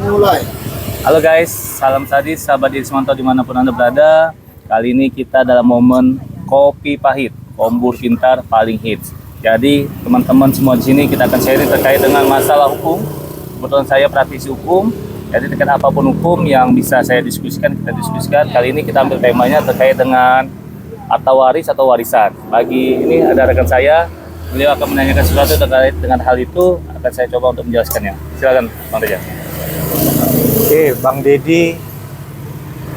Mulai. Halo guys, salam sadis, sahabat diri semantau dimanapun Anda berada. Kali ini kita dalam momen kopi pahit, kombur pintar paling hits. Jadi teman-teman semua di sini kita akan sharing terkait dengan masalah hukum. Kebetulan saya praktisi hukum, jadi terkait apapun hukum yang bisa saya diskusikan, kita diskusikan. Kali ini kita ambil temanya terkait dengan harta waris atau warisan. Bagi ini ada rekan saya, beliau akan menanyakan sesuatu terkait dengan hal itu, akan saya coba untuk menjelaskannya. Silakan Bang Reja. Oke, Bang Deddy,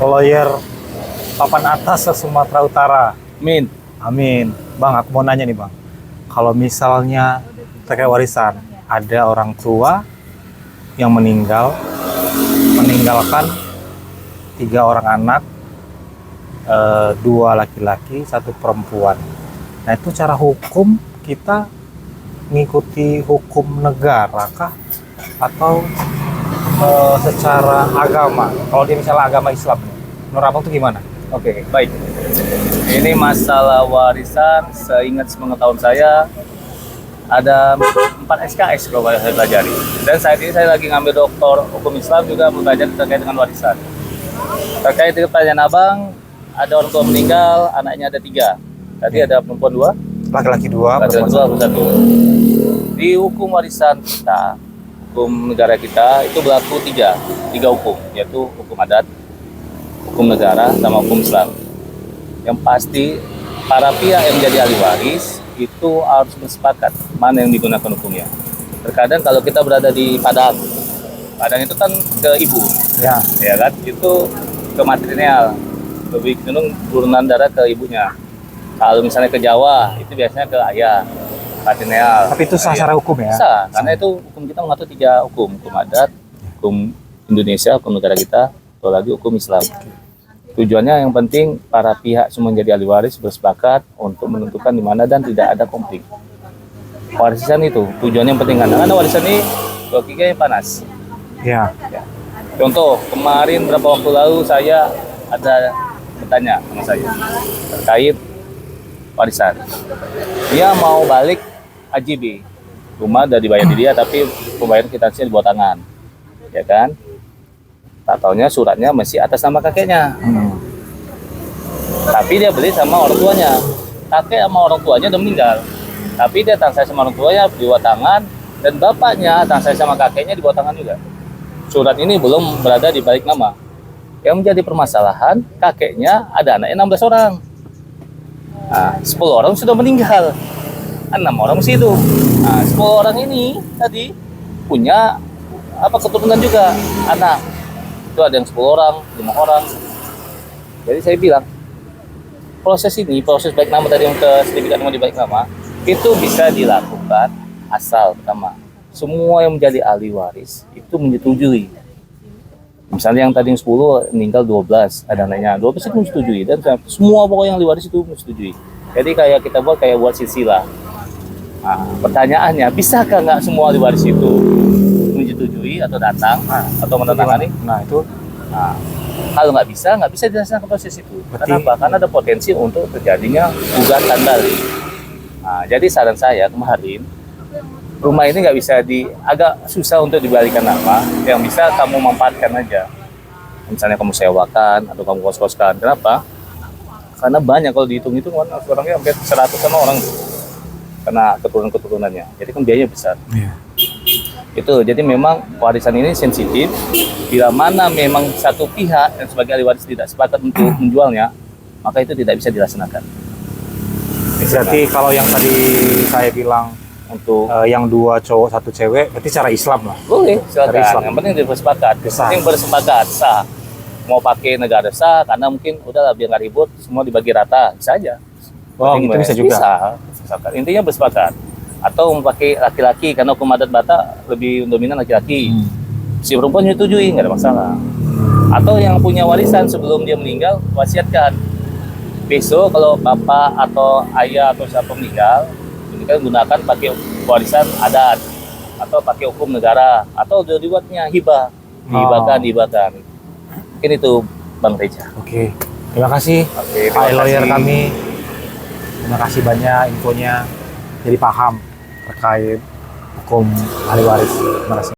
lawyer papan atas se-Sumatera Utara. Min. Amin. Bang, aku mau nanya nih Bang. Kalau misalnya terkait warisan, ada orang tua yang meninggalkan 3 orang anak, 2 laki-laki, 1 perempuan. Nah itu cara hukum kita mengikuti hukum negara kah? Atau secara agama? Kalau dia misalnya agama Islam, menurut Abang itu gimana? Oke, baik. Ini masalah warisan, seingat sepengetahuan saya ada 4 SKS kalau saya pelajari. Dan saat ini saya lagi ngambil doktor hukum Islam juga belajar terkait dengan warisan. Terkait dengan pertanyaan Abang, ada orang tua meninggal, anaknya ada 3. Tadi ada perempuan 2, Laki-laki 2, laki-laki perempuan 1. Di hukum warisan kita, hukum negara kita itu berlaku 3 hukum, yaitu hukum adat, hukum negara, sama hukum Islam. Yang pasti para pihak yang menjadi ahli waris itu harus bersepakat mana yang digunakan hukumnya. Terkadang kalau kita berada di Padang itu kan ke ibu, ya kan, itu ke matrilineal, lebih cenderung turunan darah ke ibunya. Kalau misalnya ke Jawa itu biasanya ke ayah, matrilineal. Tapi itu sah secara hukum ya? Sah, karena itu hukum kita mengatur 3 hukum adat, hukum Indonesia, hukum negara kita, atau lagi hukum Islam. Tujuannya yang penting para pihak semua menjadi ahli waris bersepakat untuk menentukan di mana dan tidak ada konflik. Warisan itu tujuannya yang penting, karena warisan ini logikanya panas. Ya. Contoh, kemarin beberapa waktu lalu saya ada bertanya sama saya terkait warisan. Dia mau balik AJB, rumah udah dibayar di dia, tapi pembayaran kwitansinya di bawah tangan, ya kan? Tak taunya suratnya masih atas nama kakeknya. Tapi dia beli sama orang tuanya. Kakek sama orang tuanya udah meninggal. Tapi dia transaksi sama orang tuanya di bawah tangan, dan bapaknya transaksi sama kakeknya di bawah tangan juga. Surat ini belum berada di balik nama. Yang menjadi permasalahan, kakeknya ada anaknya 16 orang. Nah, 10 orang sudah meninggal. 6 orang masih hidup. Nah, 10 orang ini tadi punya keturunan juga, anak. Itu ada yang 10 orang, 5 orang. Jadi saya bilang, proses baik nama tadi yang ke sertifikat nama di baik nama, itu bisa dilakukan asal pertama semua yang menjadi ahli waris itu menyetujui. Misalnya yang tadi yang 10 meninggal 12, ada anaknya 12 itu menyetujui, dan semua pokoknya yang ahli waris itu menyetujui. Jadi kayak kita buat silsilah. Nah, pertanyaannya, bisakah nggak semua ahli waris itu menyetujui atau datang atau menandatangani? Kalau nggak bisa dilaksanakan proses itu. Kenapa? Karena ada potensi untuk terjadinya gugatan balik. Nah, jadi saran saya kemarin, rumah ini nggak bisa agak susah untuk dibalikan nama, yang bisa kamu manfaatkan aja. Misalnya kamu sewakan atau kamu kos-koskan. Kenapa? Karena banyak, kalau dihitung-hitung orangnya hampir 100 orang karena keturunan-keturunannya. Jadi kan biayanya besar. Itu, jadi memang warisan ini sensitif. Bila mana memang satu pihak yang sebagai ahli waris tidak sepakat untuk menjualnya, maka itu tidak bisa dilaksanakan. Berarti kalau yang tadi saya bilang untuk yang 2 cowok 1 cewek, berarti cara Islam lah. Boleh, silakan. Islam. Yang penting bersepakat. Yang bersepakat sah. Mau pakai negara sah, karena mungkin udahlah biar nggak ribut, semua dibagi rata, bisa aja. Oh, itu bisa juga. Bisa. Intinya bersepakat. Atau memakai laki-laki, karena hukum adat Batak lebih dominan laki-laki. Si perempuan menyetujui, nggak ada masalah. Atau yang punya warisan sebelum dia meninggal, wasiatkan. Besok kalau bapak atau ayah atau siapa meninggal, gunakan pakai warisan adat atau pakai hukum negara, atau udah dibuatnya hibah, dihibahkan. Mungkin itu Bang Reja. Oke, terima kasih Pak lawyer kami. Terima kasih banyak infonya, jadi paham terkait hukum ahli waris. Terima kasih.